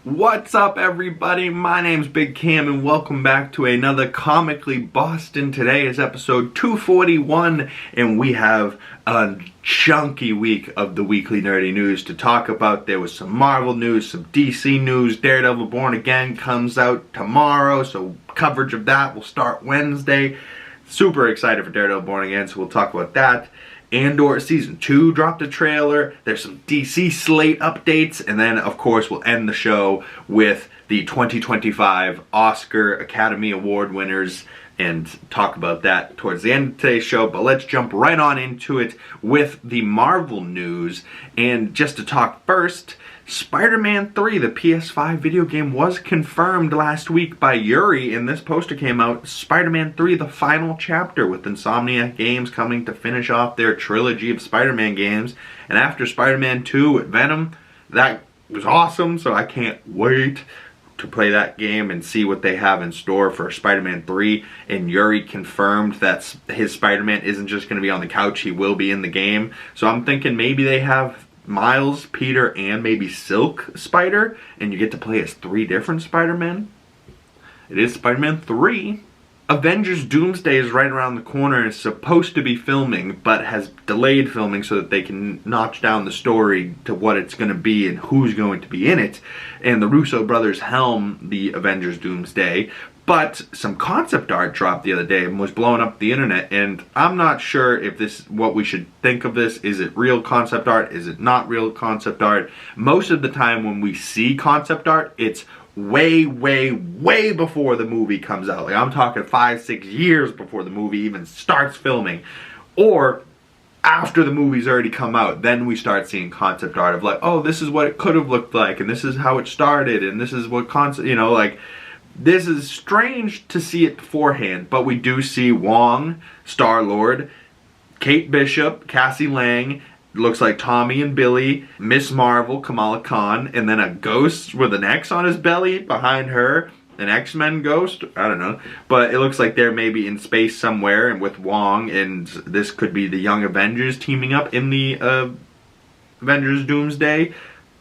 What's up, everybody? My name's Big Cam and welcome back to another Comically Boston. Today is episode 241 and we have a chunky week of the weekly nerdy news to talk about. There was some Marvel news, some DC news. Daredevil Born Again comes out tomorrow, so coverage of that will start Wednesday. Super excited for Daredevil Born Again, so we'll talk about that. Andor Season 2 dropped a trailer. There's some DC Slate updates. And then, of course, we'll end the show with the 2025 Oscar Academy Award winners and talk about that towards the end of today's show. But let's jump right on into it with the Marvel news. And just to talk first, Spider-Man 3, the PS5 video game, was confirmed last week by Yuri, and this poster came out. Spider-Man 3, the final chapter, with Insomniac Games coming to finish off their trilogy of Spider-Man games. And after Spider-Man 2 with Venom, that was awesome, so I can't wait to play that game and see what they have in store for Spider-Man 3. And Yuri confirmed that his Spider-Man isn't just going to be on the couch, he will be in the game. So I'm thinking maybe they have Miles, Peter, and maybe Silk Spider, and you get to play as 3 different Spider-Men. It is Spider-Man 3. Avengers Doomsday is right around the corner and is supposed to be filming, but has delayed filming so that they can notch down the story to what it's going to be and who's going to be in it. And the Russo brothers helm the Avengers Doomsday. But some concept art dropped the other day and was blowing up the internet, and I'm not sure if this, what we should think of this. Is it real concept art? Is it not real concept art? Most of the time when we see concept art, it's way before the movie comes out. Like, I'm talking 5-6 years before the movie even starts filming. Or after the movie's already come out, then we start seeing concept art of like, oh, this is what it could have looked like, and this is how it started, and this is what concept, you know, like, this is strange to see it beforehand, but we do see Wong, Star-Lord, Kate Bishop, Cassie Lang, looks like Tommy and Billy, Miss Marvel, Kamala Khan, and then a ghost with an X on his belly behind her, an X-Men ghost, I don't know, but it looks like they're maybe in space somewhere and with Wong, and this could be the Young Avengers teaming up in the Avengers Doomsday,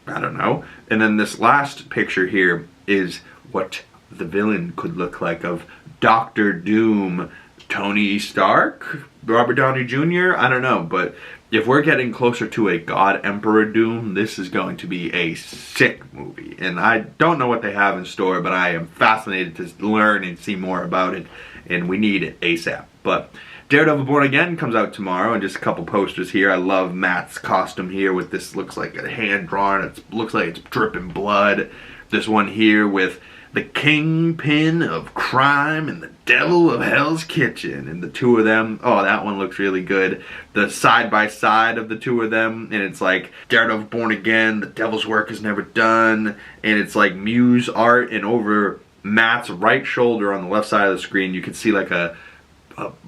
I don't know. And then this last picture here is what the villain could look like of Doctor Doom, Tony Stark, Robert Downey Jr., I don't know, but if we're getting closer to a God Emperor Doom, this is going to be a sick movie. And I don't know what they have in store, but I am fascinated to learn and see more about it, and we need it ASAP. But Daredevil Born Again comes out tomorrow, and just a couple posters here. I love Matt's costume here with this, looks like a hand-drawn, it looks like it's dripping blood. This one here with the Kingpin of Crime and the Devil of Hell's Kitchen, and the two of them, oh, that one looks really good. The side-by-side of the two of them, and it's like Daredevil Born Again, the Devil's Work is Never Done, and it's like Muse art, and over Matt's right shoulder on the left side of the screen, you can see like a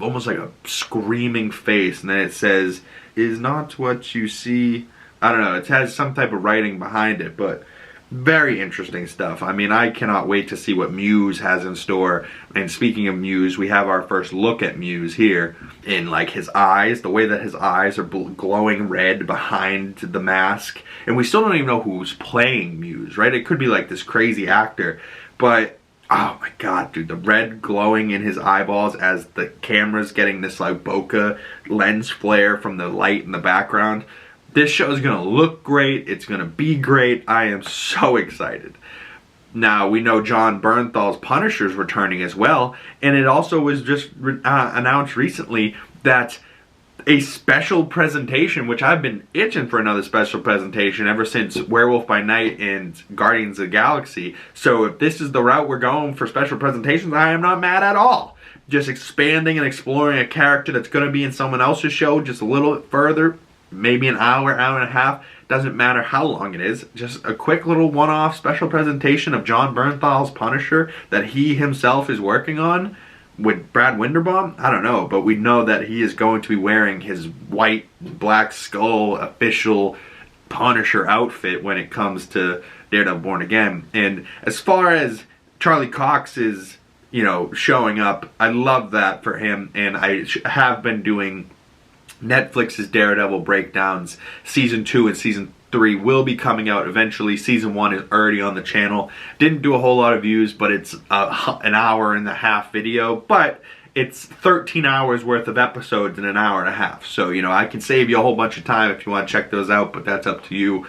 almost like a screaming face, and then it says, "Is not what you see." I don't know, it has some type of writing behind it, but very interesting stuff. I mean, I cannot wait to see what Muse has in store. And speaking of Muse, we have our first look at Muse here. In like his eyes, the way that his eyes are glowing red behind the mask. And we still don't even know who's playing Muse, right? It could be like this crazy actor. But, oh my god, dude, the red glowing in his eyeballs as the camera's getting this like bokeh lens flare from the light in the background. This show is going to look great. It's going to be great. I am so excited. Now, we know John Bernthal's Punisher is returning as well. And it also was just announced recently that a special presentation, which I've been itching for another special presentation ever since Werewolf by Night and Guardians of the Galaxy. So if this is the route we're going for special presentations, I am not mad at all. Just expanding and exploring a character that's going to be in someone else's show just a little bit further. Maybe an hour, hour and a half, doesn't matter how long it is. Just a quick little one-off special presentation of John Bernthal's Punisher that he himself is working on with Brad Winderbaum. I don't know, but we know that he is going to be wearing his white Black Skull official Punisher outfit when it comes to Daredevil Born Again. And as far as Charlie Cox is, you know, showing up, I love that for him, and I have been doing Netflix's Daredevil breakdowns, season 2 and season 3 will be coming out eventually. Season 1 is already on the channel. Didn't do a whole lot of views, but it's an hour and a half video. But it's 13 hours worth of episodes in an hour and a half. So, you know, I can save you a whole bunch of time if you want to check those out, but that's up to you.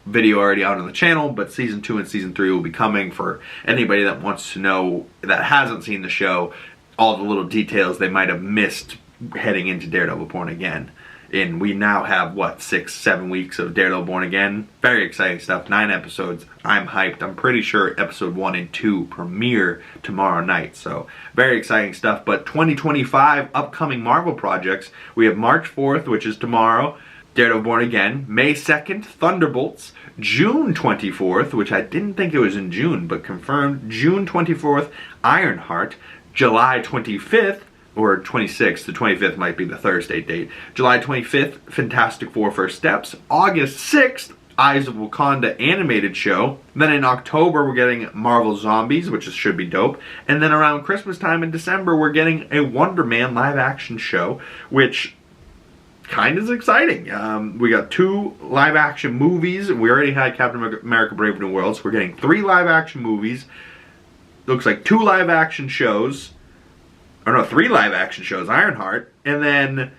Video already out on the channel, but Season 2 and Season 3 will be coming for anybody that wants to know, that hasn't seen the show, all the little details they might have missed heading into Daredevil Born Again. And we now have, what, 6-7 weeks of Daredevil Born Again. Very exciting stuff. 9 episodes. I'm hyped. I'm pretty sure episode 1 and 2 premiere tomorrow night. So, very exciting stuff. But 2025 upcoming Marvel projects. We have March 4th, which is tomorrow, Daredevil Born Again. May 2nd, Thunderbolts. June 24th, which I didn't think it was in June, but confirmed. June 24th, Ironheart. July 25th, or 26th, the 25th might be the Thursday date. July 25th, Fantastic Four First Steps. August 6th, Eyes of Wakanda animated show. Then in October, we're getting Marvel Zombies, which should be dope. And then around Christmas time in December, we're getting a Wonder Man live action show, which kind of is exciting. We got 2 live action movies. We already had Captain America Brave New World, so we're getting 3 live action movies. Looks like 2 live action shows. Or no, 3 live action shows, Ironheart. And then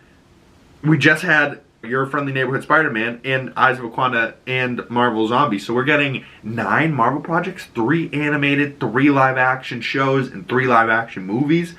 we just had Your Friendly Neighborhood Spider-Man and Eyes of Wakanda and Marvel Zombies. So we're getting 9 Marvel projects, 3 animated, 3 live action shows, and 3 live action movies.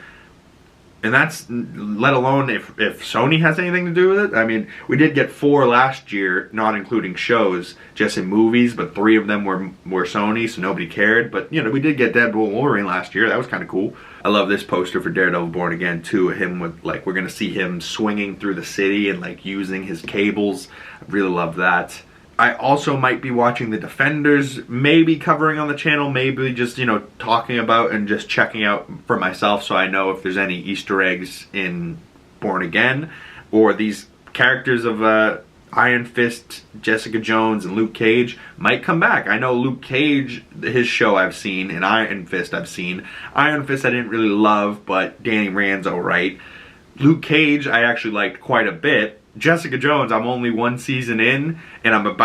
And that's, let alone if Sony has anything to do with it. I mean, we did get 4 last year, not including shows, just in movies, but 3 of them were Sony, so nobody cared. But, you know, we did get Deadpool and Wolverine last year. That was kind of cool. I love this poster for Daredevil Born Again, too. Him with, like, we're going to see him swinging through the city and, like, using his cables. I really love that. I also might be watching The Defenders, maybe covering on the channel, maybe just, you know, talking about and just checking out for myself so I know if there's any Easter eggs in Born Again, or these characters of Iron Fist, Jessica Jones, and Luke Cage might come back. I know Luke Cage, his show I've seen, and Iron Fist I've seen. Iron Fist I didn't really love, but Danny Rand's alright. Luke Cage I actually liked quite a bit. Jessica Jones, I'm only 1 season in, and I'm at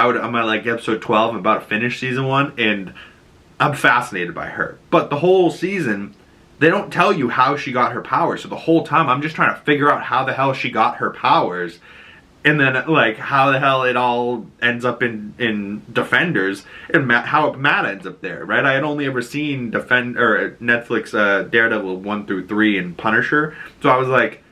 like episode 12, I'm about to finish season 1, and I'm fascinated by her. But the whole season, they don't tell you how she got her powers, so the whole time I'm just trying to figure out how the hell she got her powers, and then like how the hell it all ends up in Defenders, and how Matt ends up there, right? I had only ever seen Netflix Daredevil 1 through 3 and Punisher, so I was like,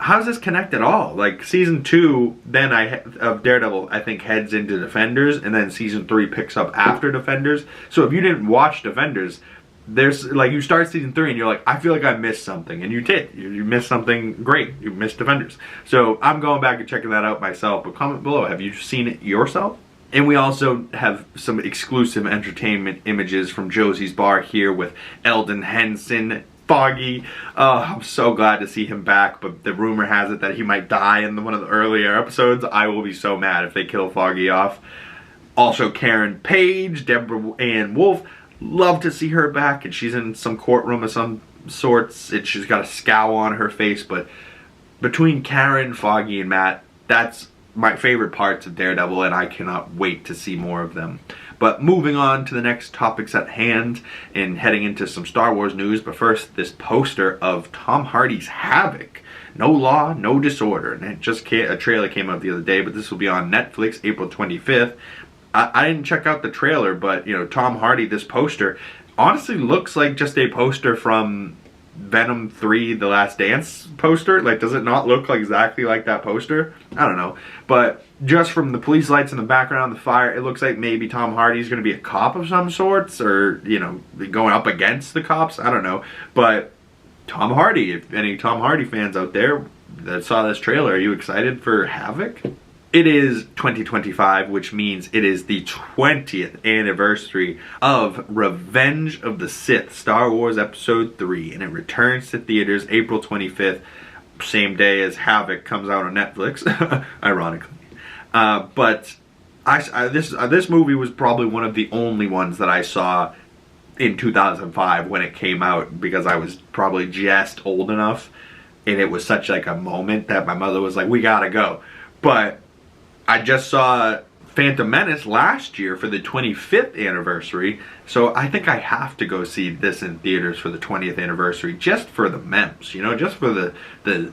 how's this connect at all? Like, season 2, then of Daredevil, I think, heads into Defenders, and then season 3 picks up after Defenders. So if you didn't watch Defenders, there's, like, you start season 3 and you're like, I feel like I missed something. And you did. You missed something great. You missed Defenders. So I'm going back and checking that out myself. But comment below, have you seen it yourself? And we also have some exclusive entertainment images from Josie's Bar here with Eldon Henson, Foggy. I'm so glad to see him back, but the rumor has it that he might die in one of the earlier episodes. I will be so mad if they kill Foggy off. Also, Karen Page, Deborah Ann Wolf. Love to see her back, and she's in some courtroom of some sorts. She's got a scowl on her face, but between Karen, Foggy, and Matt, that's my favorite parts of Daredevil, and I cannot wait to see more of them. But moving on to the next topics at hand and heading into some Star Wars news. But first, this poster of Tom Hardy's Havoc. No Law, No Disorder. And a trailer came out the other day, but this will be on Netflix April 25th. I didn't check out the trailer, but, you know, Tom Hardy, this poster, honestly looks like just a poster from Venom 3 The Last Dance poster. Like, does it not look like exactly like that poster? I don't know. But just from the police lights in the background, the fire, it looks like maybe Tom Hardy's going to be a cop of some sorts, or, you know, going up against the cops. I don't know. But Tom Hardy, if any Tom Hardy fans out there that saw this trailer, are you excited for Havoc? It is 2025, which means it is the 20th anniversary of Revenge of the Sith, Star Wars Episode 3, and it returns to theaters April 25th, same day as Havoc comes out on Netflix, ironically. But this movie was probably one of the only ones that I saw in 2005 when it came out, because I was probably just old enough, and it was such like a moment that my mother was like, we gotta go. But I just saw Phantom Menace last year for the 25th anniversary, so I think I have to go see this in theaters for the 20th anniversary, just for the memes, you know, just for the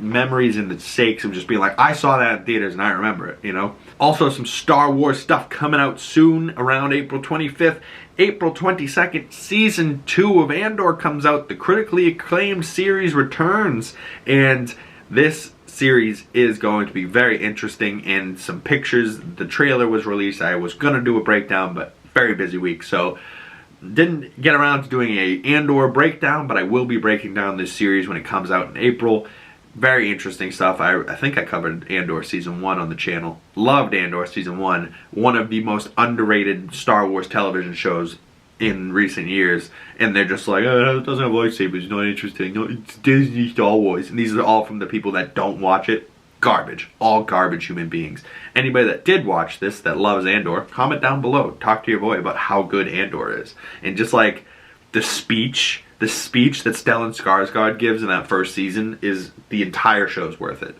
memories and the sakes of just being like, I saw that in theaters and I remember it, you know. Also, some Star Wars stuff coming out soon, around April 25th. April 22nd, Season 2 of Andor comes out. The critically acclaimed series returns, and this series is going to be very interesting. And some pictures, the trailer was released. I was gonna do a breakdown, but very busy week, so didn't get around to doing a Andor breakdown, but I will be breaking down this series when it comes out in April. Very interesting stuff. I think I covered Andor Season 1 on the channel. Loved Andor Season 1. One of the most underrated Star Wars television shows in recent years. And they're just like, oh, it doesn't have lightsabers, it's not interesting. No, it's Disney Star Wars. And these are all from the people that don't watch it. Garbage. All garbage human beings. Anybody that did watch this, that loves Andor, comment down below. Talk to your boy about how good Andor is. And just like the speech that Stellan Skarsgård gives in that first season, is the entire show's worth it.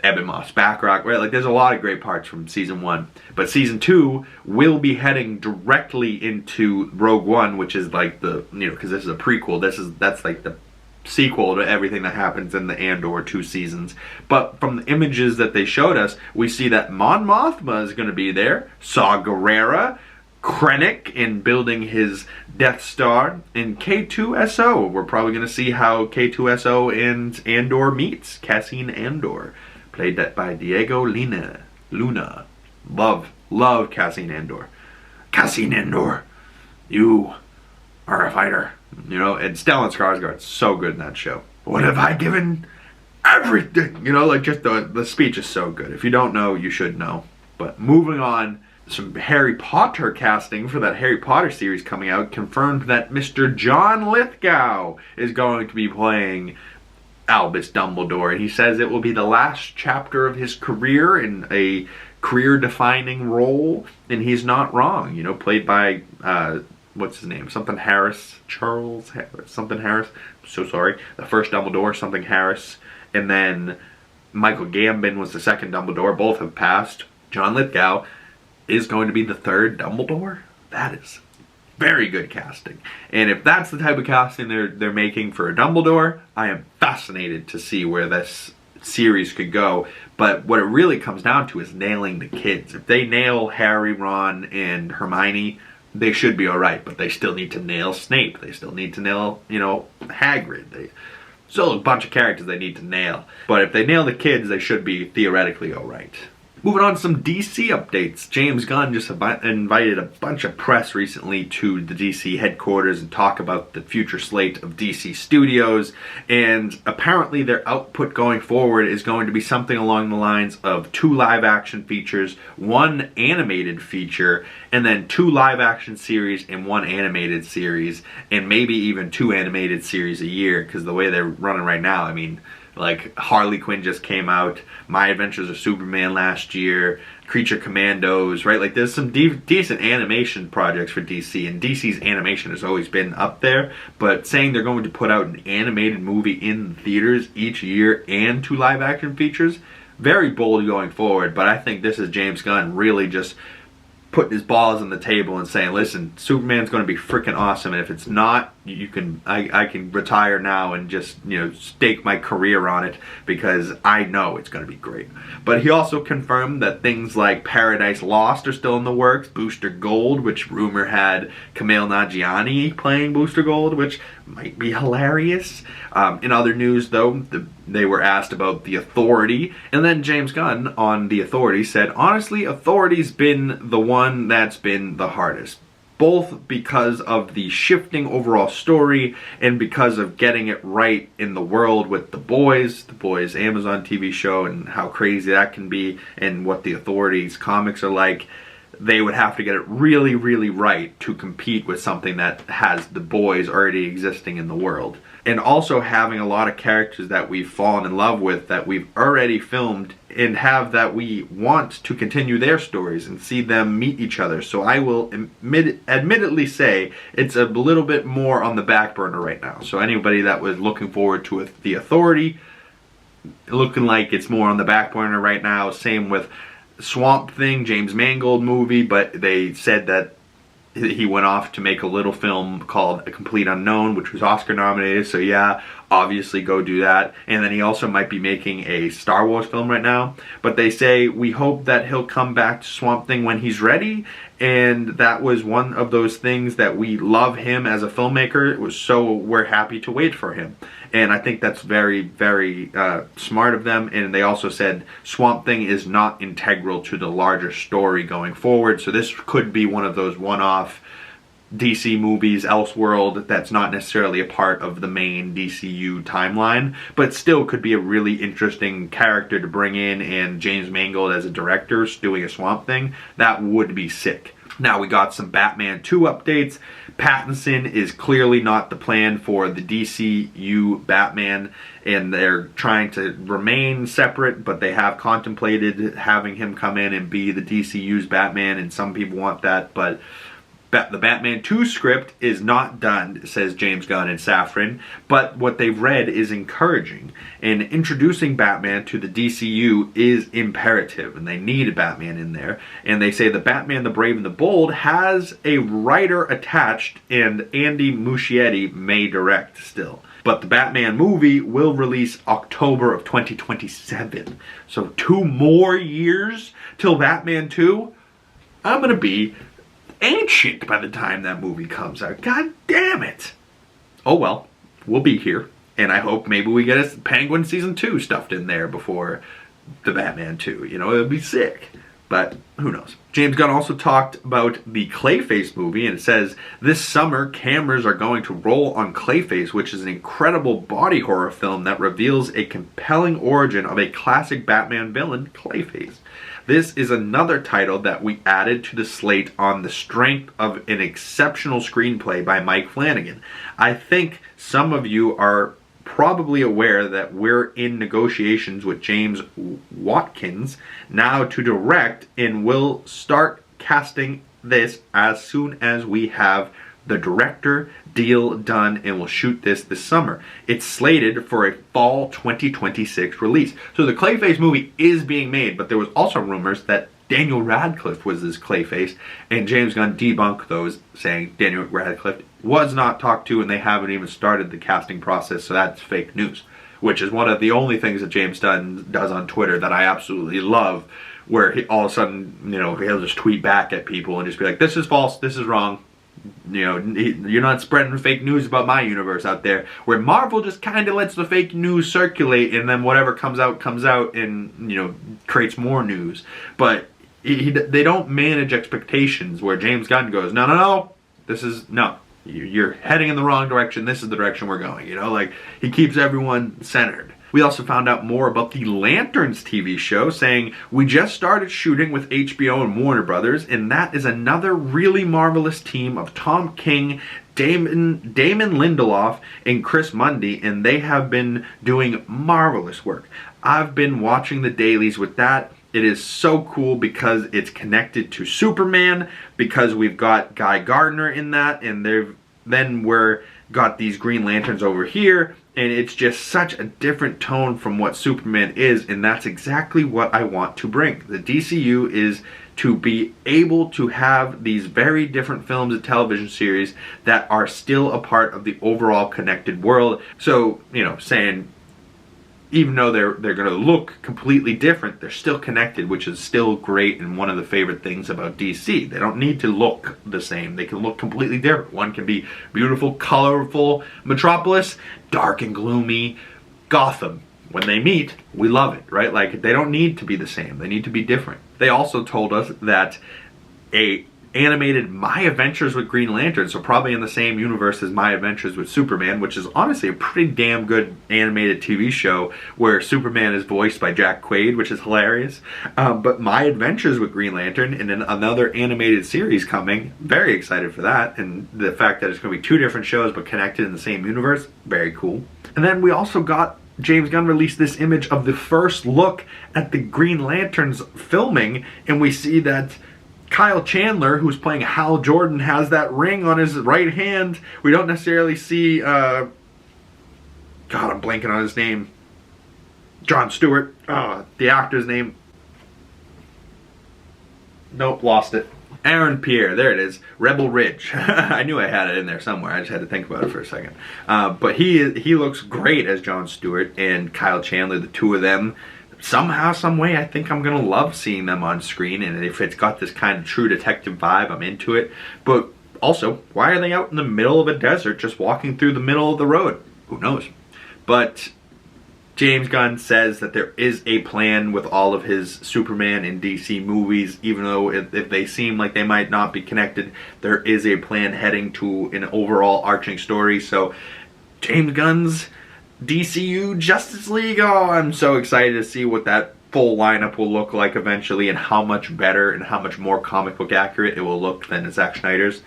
Ebon Moss, Backrot, right? Like, there's a lot of great parts from Season 1. But Season 2 will be heading directly into Rogue One, which is like the, you know, because this is a prequel. That's like the sequel to everything that happens in the Andor 2 seasons. But from the images that they showed us, we see that Mon Mothma is going to be there. Saw Gerrera, Krennic in building his Death Star, and K2SO. We're probably going to see how K2SO and Andor meets. Cassian Andor, played by Diego Luna. Love Cassian Andor. Cassian Andor, you are a fighter. You know, and Stellan Skarsgård's so good in that show. What have I given? Everything. You know, like, just the speech is so good. If you don't know, you should know. But moving on, some Harry Potter casting for that Harry Potter series coming out confirmed that Mr. John Lithgow is going to be playing Albus Dumbledore, and he says it will be the last chapter of his career in a career-defining role, and he's not wrong. You know, played by what's his name? Something Harris, Charles something Harris. So sorry. The first Dumbledore, something Harris, and then Michael Gambon was the second Dumbledore. Both have passed. John Lithgow is going to be the third Dumbledore. That is very good casting. And if that's the type of casting they're making for a Dumbledore, I am fascinated to see where this series could go. But what it really comes down to is nailing the kids. If they nail Harry, Ron, and Hermione, they should be alright. But they still need to nail Snape. They still need to nail, you know, Hagrid. Still a bunch of characters they need to nail. But if they nail the kids, they should be theoretically alright. Moving on to some DC updates. James Gunn just invited a bunch of press recently to the DC headquarters and talk about the future slate of DC Studios. And apparently their output going forward is going to be something along the lines of 2 live-action features, 1 animated feature, and then 2 live-action series and 1 animated series, and maybe even 2 animated series a year, because the way they're running right now, I mean, like, Harley Quinn just came out, My Adventures of Superman last year, Creature Commandos, right? Like, there's some decent animation projects for DC, and DC's animation has always been up there, but saying they're going to put out an animated movie in theaters each year and 2 live-action features, very bold going forward. But I think this is James Gunn really just putting his balls on the table and saying, listen, Superman's going to be freaking awesome, and if it's not, I can retire now and just, you know, stake my career on it, because I know it's going to be great. But he also confirmed that things like Paradise Lost are still in the works, Booster Gold, which rumor had Kumail Nanjiani playing Booster Gold, which might be hilarious. In other news, though, they were asked about The Authority, and then James Gunn on The Authority said, honestly, Authority's been the one that's been the hardest. Both because of the shifting overall story and because of getting it right in the world with The Boys Amazon TV show, and how crazy that can be, and what The Authority's comics are like. They would have to get it really, really right to compete with something that has The Boys already existing in the world. And also having a lot of characters that we've fallen in love with, that we've already filmed, and have that we want to continue their stories and see them meet each other. So I will admittedly say it's a little bit more on the back burner right now. So anybody that was looking forward to The Authority, looking like it's more on the back burner right now. Same with Swamp Thing, James Mangold movie, but they said that he went off to make a little film called A Complete Unknown, which was Oscar nominated, so yeah, obviously go do that. And then he also might be making a Star Wars film right now. But they say, we hope that he'll come back to Swamp Thing when he's ready, and that was one of those things that we love him as a filmmaker, so we're happy to wait for him. And I think that's very, very smart of them. And they also said Swamp Thing is not integral to the larger story going forward. So this could be one of those one-off DC movies, Elseworld, that's not necessarily a part of the main DCU timeline, but still could be a really interesting character to bring in, and James Mangold as a director doing a Swamp Thing, that would be sick. Now we got some Batman 2 updates. Pattinson is clearly not the plan for the DCU Batman, and they're trying to remain separate, but they have contemplated having him come in and be the DCU's Batman, and some people want that, but the Batman 2 script is not done, says James Gunn and Safran, but what they've read is encouraging. And introducing Batman to the DCU is imperative, and they need a Batman in there. And they say the Batman the Brave and the Bold has a writer attached, and Andy Muschietti may direct still. But the Batman movie will release October of 2027. So 2 more years till Batman 2? I'm gonna be ancient by the time that movie comes out. God damn it. Oh well, we'll be here. And I hope maybe we get a Penguin Season 2 stuffed in there before the Batman 2. You know, it would be sick. But who knows. James Gunn also talked about the Clayface movie, and it says, this summer cameras are going to roll on Clayface, which is an incredible body horror film that reveals a compelling origin of a classic Batman villain, Clayface. This is another title that we added to the slate on the strength of an exceptional screenplay by Mike Flanagan. I think some of you are probably aware that we're in negotiations with James Watkins now to direct, and we'll start casting this as soon as we have the director deal done, and we'll shoot this summer. It's slated for a fall 2026 release. So the Clayface movie is being made, but there was also rumors that Daniel Radcliffe was this Clayface, and James Gunn debunked those, saying Daniel Radcliffe was not talked to, and they haven't even started the casting process, so that's fake news. Which is one of the only things that James Gunn does on Twitter that I absolutely love, where he all of a sudden, you know, he'll just tweet back at people and just be like, this is false, this is wrong. You know, you're not spreading fake news about my universe out there. Where Marvel just kind of lets the fake news circulate, and then whatever comes out, and, you know, creates more news. But they don't manage expectations, where James Gunn goes, no, you're heading in the wrong direction, this is the direction we're going, you know, like, he keeps everyone centered. We also found out more about the Lanterns TV show, saying, we just started shooting with HBO and Warner Brothers, and that is another really marvelous team of Tom King, Damon Lindelof, and Chris Mundy, and they have been doing marvelous work. I've been watching the dailies with that. It is so cool because it's connected to Superman, because we've got Guy Gardner in that, and we're got these Green Lanterns over here, and it's just such a different tone from what Superman is, and that's exactly what I want to bring. The DCU is to be able to have these very different films and television series that are still a part of the overall connected world. So, you know, saying, even though they're going to look completely different, they're still connected, which is still great, and one of the favorite things about DC. They don't need to look the same. They can look completely different. One can be beautiful, colorful Metropolis, dark and gloomy Gotham. When they meet, we love it, right? Like, they don't need to be the same. They need to be different. They also told us that a animated My Adventures with Green Lantern, so probably in the same universe as My Adventures with Superman, which is honestly a pretty damn good animated TV show where Superman is voiced by Jack Quaid, which is hilarious. But My Adventures with Green Lantern, and then another animated series coming, very excited for that, and the fact that it's going to be 2 different shows but connected in the same universe, very cool. And then we also got James Gunn released this image of the first look at the Green Lanterns filming, and we see that Kyle Chandler, who's playing Hal Jordan, has that ring on his right hand. We don't necessarily see, God, I'm blanking on his name. Jon Stewart, the actor's name. Nope, lost it. Aaron Pierre, there it is. Rebel Ridge. I knew I had it in there somewhere. I just had to think about it for a second. But he looks great as Jon Stewart and Kyle Chandler, the two of them. Somehow, some way, I think I'm gonna love seeing them on screen, and if it's got this kind of true detective vibe, I'm into it. But also, why are they out in the middle of a desert just walking through the middle of the road? Who knows? But James Gunn says that there is a plan with all of his Superman and DC movies, even though if they seem like they might not be connected, there is a plan heading to an overall arching story. So James Gunn's DCU Justice League, oh, I'm so excited to see what that full lineup will look like eventually, and how much better and how much more comic book accurate it will look than Zack Snyder's.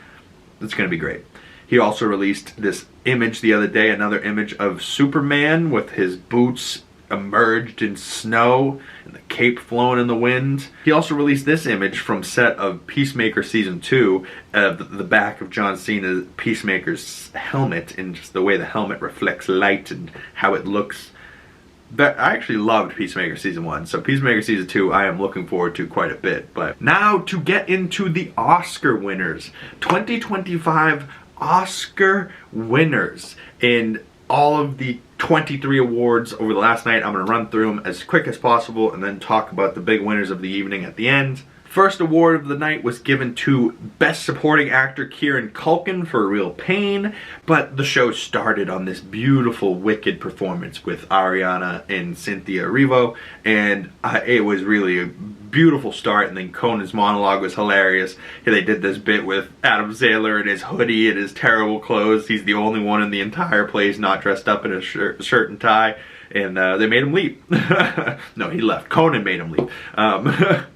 It's going to be great. He also released this image the other day, another image of Superman with his boots emerged in snow and the cape flowing in the wind. He also released this image from set of Peacemaker Season 2, the back of John Cena's Peacemaker's helmet, and just the way the helmet reflects light and how it looks. But I actually loved Peacemaker Season 1, so Peacemaker Season 2 I am looking forward to quite a bit. But now to get into the Oscar winners. 2025 Oscar winners in all of the 23 awards over the last night. I'm going to run through them as quick as possible and then talk about the big winners of the evening at the end. First award of the night was given to Best Supporting Actor Kieran Culkin for Real Pain, but the show started on this beautiful Wicked performance with Ariana and Cynthia Erivo, and it was really a beautiful start. And then Conan's monologue was hilarious. They did this bit with Adam Sandler in his hoodie and his terrible clothes. He's the only one in the entire place not dressed up in a shirt and tie, and they made him leave. No, he left. Conan made him leave.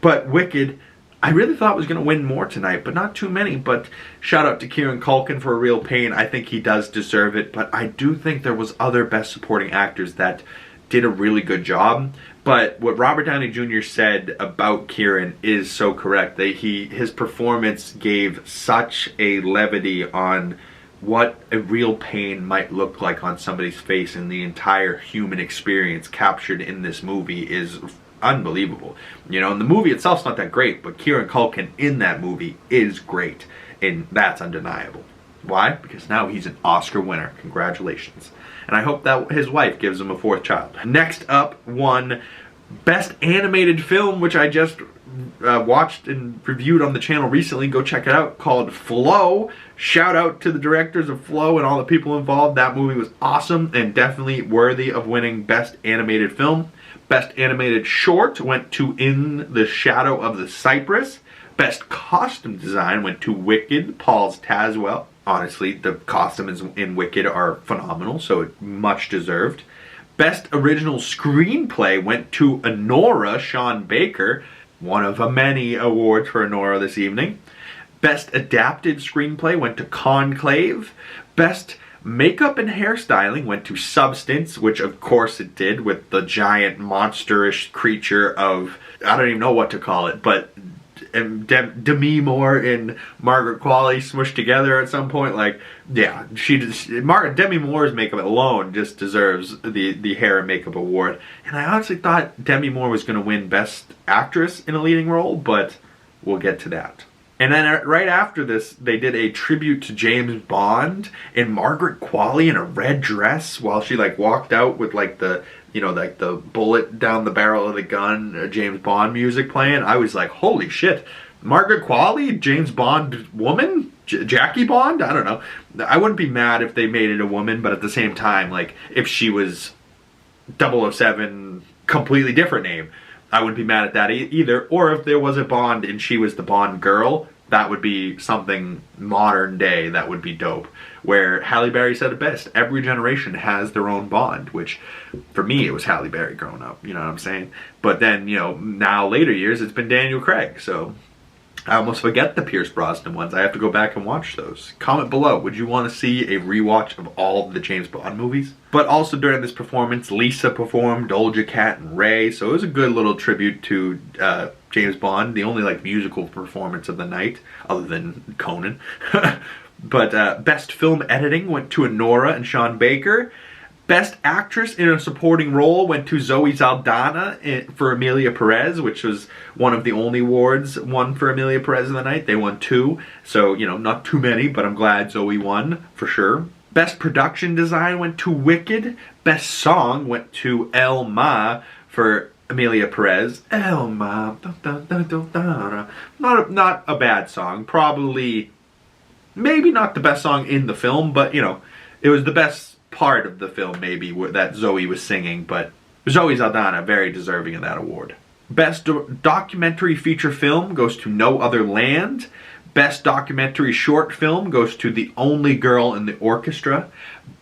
But Wicked, I really thought was going to win more tonight, but not too many. But shout out to Kieran Culkin for Real Pain. I think he does deserve it, but I do think there was other Best Supporting Actors that did a really good job. But what Robert Downey Jr. said about Kieran is so correct. That his performance gave such a levity on what a real pain might look like on somebody's face, and the entire human experience captured in this movie is unbelievable. You know, and the movie itself's not that great, but Kieran Culkin in that movie is great, and that's undeniable. Why? Because now he's an Oscar winner. Congratulations. And I hope that his wife gives him a fourth child. Next up won Best Animated Film, which I just watched and reviewed on the channel recently. Go check it out, called Flow. Shout out to the directors of Flow and all the people involved. That movie was awesome and definitely worthy of winning Best Animated Film. Best Animated Short went to In the Shadow of the Cypress. Best Costume Design went to Wicked, Paul's Tazwell. Honestly, the costumes in Wicked are phenomenal, so much deserved. Best Original Screenplay went to Anora, Sean Baker. One of many awards for Anora this evening. Best Adapted Screenplay went to Conclave. Best Makeup and Hairstyling went to Substance, which of course it did, with the giant monsterish creature of, I don't even know what to call it, but Demi Moore and Margret Qualley smushed together at some point. Like, yeah, Demi Moore's makeup alone just deserves the hair and makeup award. And I honestly thought Demi Moore was going to win Best Actress in a Leading Role, but we'll get to that. And then right after this, they did a tribute to James Bond, and Margret Qualley in a red dress while she like walked out with like the, you know, like the bullet down the barrel of the gun, James Bond music playing. I was like, holy shit, Margret Qualley, James Bond woman? Jackie Bond? I don't know. I wouldn't be mad if they made it a woman, but at the same time, like, if she was 007, completely different name, I wouldn't be mad at that either. Or if there was a Bond and she was the Bond girl, that would be something modern day that would be dope. Where Halle Berry said it best, every generation has their own Bond, which for me it was Halle Berry growing up, you know what I'm saying? But then, you know, now later years it's been Daniel Craig, so I almost forget the Pierce Brosnan ones. I have to go back and watch those. Comment below, would you want to see a rewatch of all the James Bond movies? But also during this performance, Lisa performed, Doja Cat and Raye, so it was a good little tribute to James Bond, the only like musical performance of the night, other than Conan. But Best Film Editing went to Anora and Sean Baker. Best Actress in a Supporting Role went to Zoe Saldana for Emilia Perez, which was one of the only awards won for Emilia Perez in the night. They won 2, so, you know, not too many, but I'm glad Zoe won, for sure. Best Production Design went to Wicked. Best Song went to El Ma for Emilia Perez. El Ma. Not a bad song. Probably, maybe not the best song in the film, but, you know, it was the best part of the film maybe that Zoe was singing, but Zoe Saldana very deserving of that award. Best Documentary Feature Film goes to No Other Land. Best Documentary Short Film goes to The Only Girl in the Orchestra.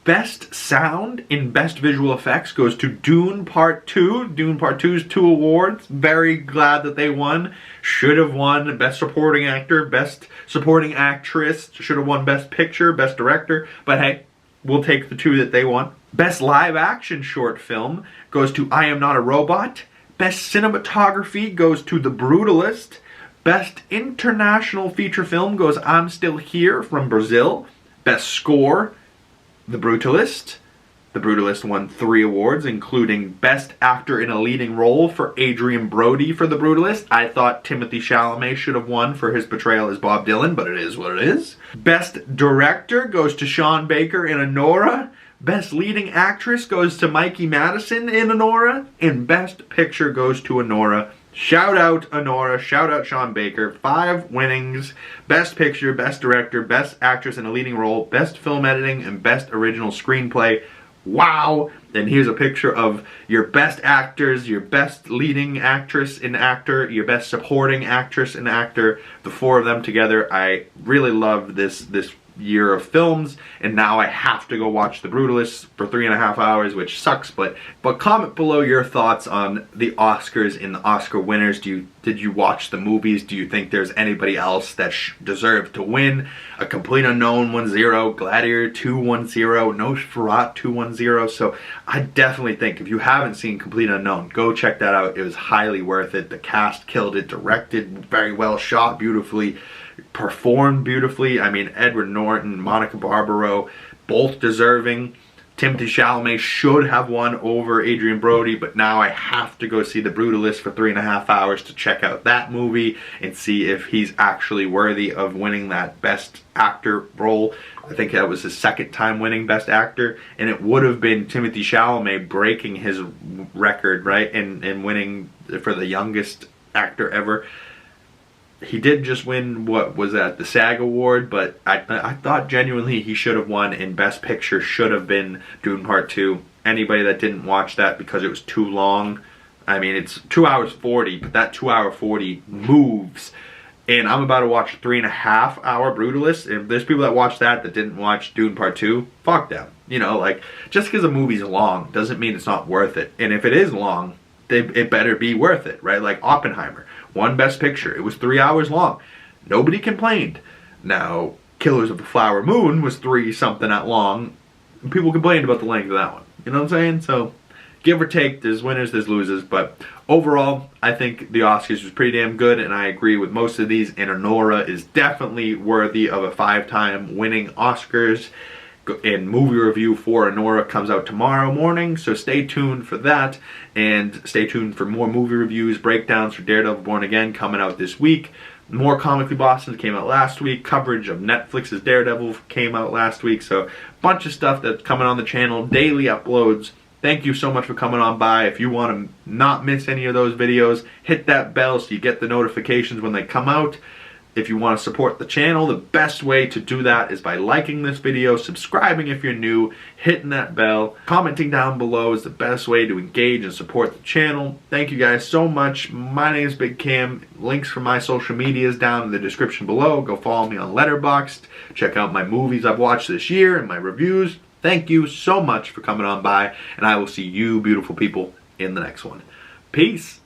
Best Sound in Best Visual Effects goes to Dune Part 2. Dune Part 2's 2 awards. Very glad that they won. Should have won Best Supporting Actor, Best Supporting Actress. Should have won Best Picture, Best Director. But hey, we'll take the 2 that they won. Best Live Action Short Film goes to I Am Not a Robot. Best Cinematography goes to The Brutalist. Best International Feature Film goes I'm Still Here from Brazil. Best Score, The Brutalist. The Brutalist won 3 awards, including Best Actor in a Leading Role for Adrien Brody for The Brutalist. I thought Timothée Chalamet should have won for his portrayal as Bob Dylan, but it is what it is. Best Director goes to Sean Baker in Anora. Best Leading Actress goes to Mikey Madison in Anora. And Best Picture goes to Anora. Shout out Anora, shout out Sean Baker. 5 winnings: Best Picture, Best Director, Best Actress in a Leading Role, Best Film Editing, and Best Original Screenplay. Wow! And here's a picture of your best actors, your best leading actress and actor, your best supporting actress and actor, the 4 of them together. I really love this year of films, and now I have to go watch The Brutalist for 3.5 hours, which sucks, but comment below your thoughts on the Oscars and the Oscar winners. Did you watch the movies? Do you think there's anybody else that deserved to win? A Complete Unknown 1-0, Gladiator 2-1-0, Nosferatu 2-1-0. So I definitely think if you haven't seen Complete Unknown, go check that out. It was highly worth it. The cast killed it, directed very well, shot beautifully, performed beautifully. I mean, Edward Norton, Monica Barbaro, both deserving. Timothée Chalamet should have won over Adrien Brody, but now I have to go see The Brutalist for 3.5 hours to check out that movie and see if he's actually worthy of winning that Best Actor role. I think that was his 2nd time winning Best Actor, and it would have been Timothée Chalamet breaking his record, right, and winning for the youngest actor ever. He did just win, what was that, the SAG award, but I thought genuinely he should have won, and Best Picture should have been Dune Part 2. Anybody that didn't watch that because it was too long, I mean, it's 2 hours 40, but that 2 hour 40 moves. And I'm about to watch a 3.5 hour Brutalist. If there's people that watch that didn't watch Dune Part 2, fuck them. You know, like, just because a movie's long doesn't mean it's not worth it. And if it is long, it better be worth it, right? Like Oppenheimer won Best Picture. It was 3 hours long. Nobody complained. Now, Killers of the Flower Moon was 3-something that long. People complained about the length of that one. You know what I'm saying? So, give or take, there's winners, there's losers. But overall, I think the Oscars was pretty damn good, and I agree with most of these. And Anora is definitely worthy of a 5-time winning Oscars. And movie review for Anora comes out tomorrow morning, so stay tuned for that, and stay tuned for more movie reviews, breakdowns for Daredevil Born Again coming out this week. More Comically Boston came out last week. Coverage of Netflix's Daredevil came out last week, so a bunch of stuff that's coming on the channel, daily uploads. Thank you so much for coming on by. If you want to not miss any of those videos, hit that bell so you get the notifications when they come out. If you want to support the channel, the best way to do that is by liking this video, subscribing if you're new, hitting that bell. Commenting down below is the best way to engage and support the channel. Thank you guys so much. My name is Big Cam. Links for my social media is down in the description below. Go follow me on Letterboxd. Check out my movies I've watched this year and my reviews. Thank you so much for coming on by, and I will see you beautiful people in the next one. Peace.